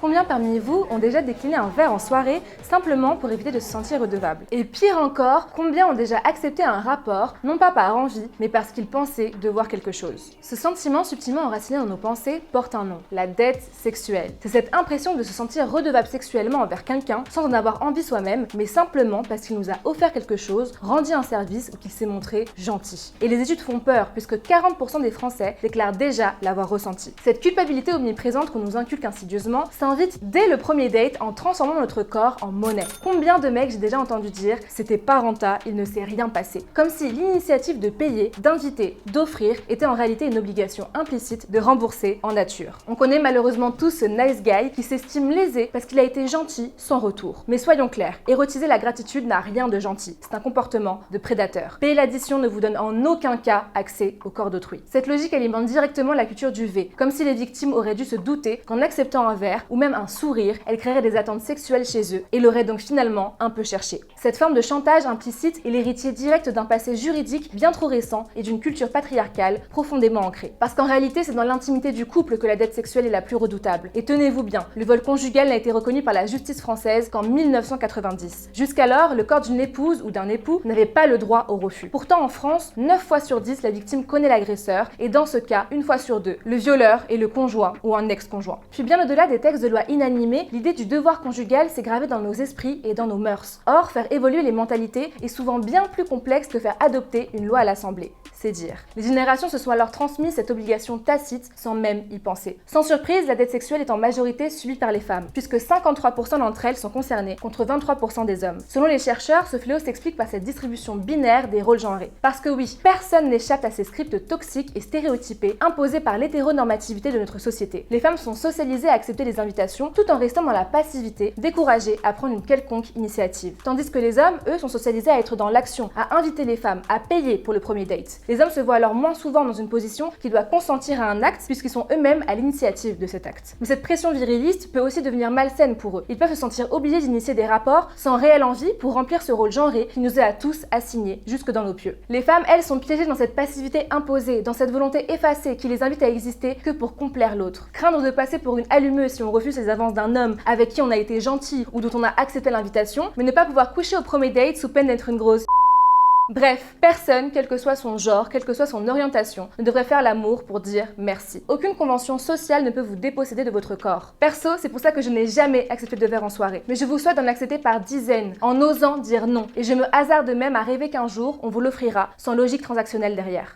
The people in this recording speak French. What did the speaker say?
Combien parmi vous ont déjà décliné un verre en soirée simplement pour éviter de se sentir redevable? Et pire encore, combien ont déjà accepté un rapport, non pas par envie, mais parce qu'ils pensaient devoir quelque chose? Ce sentiment subtilement enraciné dans nos pensées porte un nom, la dette sexuelle. C'est cette impression de se sentir redevable sexuellement envers quelqu'un sans en avoir envie soi-même, mais simplement parce qu'il nous a offert quelque chose, rendu un service ou qu'il s'est montré gentil. Et les études font peur, puisque 40% des Français déclarent déjà l'avoir ressenti. Cette culpabilité omniprésente qu'on nous inculque insidieusement s'invite dès le premier date en transformant notre corps en monnaie. Combien de mecs j'ai déjà entendu dire « c'était pas renta, il ne s'est rien passé ». Comme si l'initiative de payer, d'inviter, d'offrir était en réalité une obligation implicite de rembourser en nature. On connaît malheureusement tous ce nice guy qui s'estime lésé parce qu'il a été gentil sans retour. Mais soyons clairs, érotiser la gratitude n'a rien de gentil, c'est un comportement de prédateur. Payer l'addition ne vous donne en aucun cas accès au corps d'autrui. Cette logique alimente directement la culture du V, comme si les victimes auraient dû se douter qu'en acceptant un verre ou même un sourire, elles créeraient des attentes sexuelles chez eux et l'auraient donc finalement un peu cherché. Cette forme de chantage implicite est l'héritier direct d'un passé juridique bien trop récent et d'une culture patriarcale profondément ancrée. Parce qu'en réalité, c'est dans l'intimité du couple que la dette sexuelle est la plus redoutable. Et tenez-vous bien, le vol conjugal n'a été reconnu par la justice française qu'en 1990. Jusqu'alors, le corps d'une épouse ou d'un époux n'avait pas le droit au refus. Pourtant, en France, 9 fois sur 10, la victime connaît l'agresseur et dans ce cas, 1 fois sur 2, le violeur est le conjoint ou un ex-conjoint. Puis bien au-delà des textes de loi inanimés, l'idée du devoir conjugal s'est gravée dans nos esprits et dans nos mœurs. Or, faire évoluer les mentalités est souvent bien plus complexe que faire adopter une loi à l'Assemblée. C'est dire. Les générations se sont alors transmises cette obligation tacite sans même y penser. Sans surprise, la dette sexuelle est en majorité subie par les femmes, puisque 53% d'entre elles sont concernées, contre 23% des hommes. Selon les chercheurs, ce fléau s'explique par cette distribution binaire des rôles genrés. Parce que oui, personne n'échappe à ces scripts toxiques et stéréotypés imposés par l'hétéronormativité de notre société. Les femmes sont socialisées à accepter les invitations tout en restant dans la passivité, découragées à prendre une quelconque initiative. Tandis que les hommes, eux, sont socialisés à être dans l'action, à inviter les femmes, à payer pour le premier date. Les hommes se voient alors moins souvent dans une position qui doit consentir à un acte puisqu'ils sont eux-mêmes à l'initiative de cet acte. Mais cette pression viriliste peut aussi devenir malsaine pour eux. Ils peuvent se sentir obligés d'initier des rapports sans réelle envie pour remplir ce rôle genré qui nous est à tous assigné jusque dans nos pieux. Les femmes, elles, sont piégées dans cette passivité imposée, dans cette volonté effacée qui les invite à exister que pour complaire l'autre. Craindre de passer pour une allumeuse si on refuse les avances d'un homme avec qui on a été gentil ou dont on a accepté l'invitation, mais ne pas pouvoir coucher au premier date sous peine d'être une grosse. Bref, personne, quel que soit son genre, quelle que soit son orientation, ne devrait faire l'amour pour dire merci. Aucune convention sociale ne peut vous déposséder de votre corps. Perso, c'est pour ça que je n'ai jamais accepté de verre en soirée. Mais je vous souhaite d'en accepter par dizaines, en osant dire non. Et je me hasarde même à rêver qu'un jour, on vous l'offrira, sans logique transactionnelle derrière.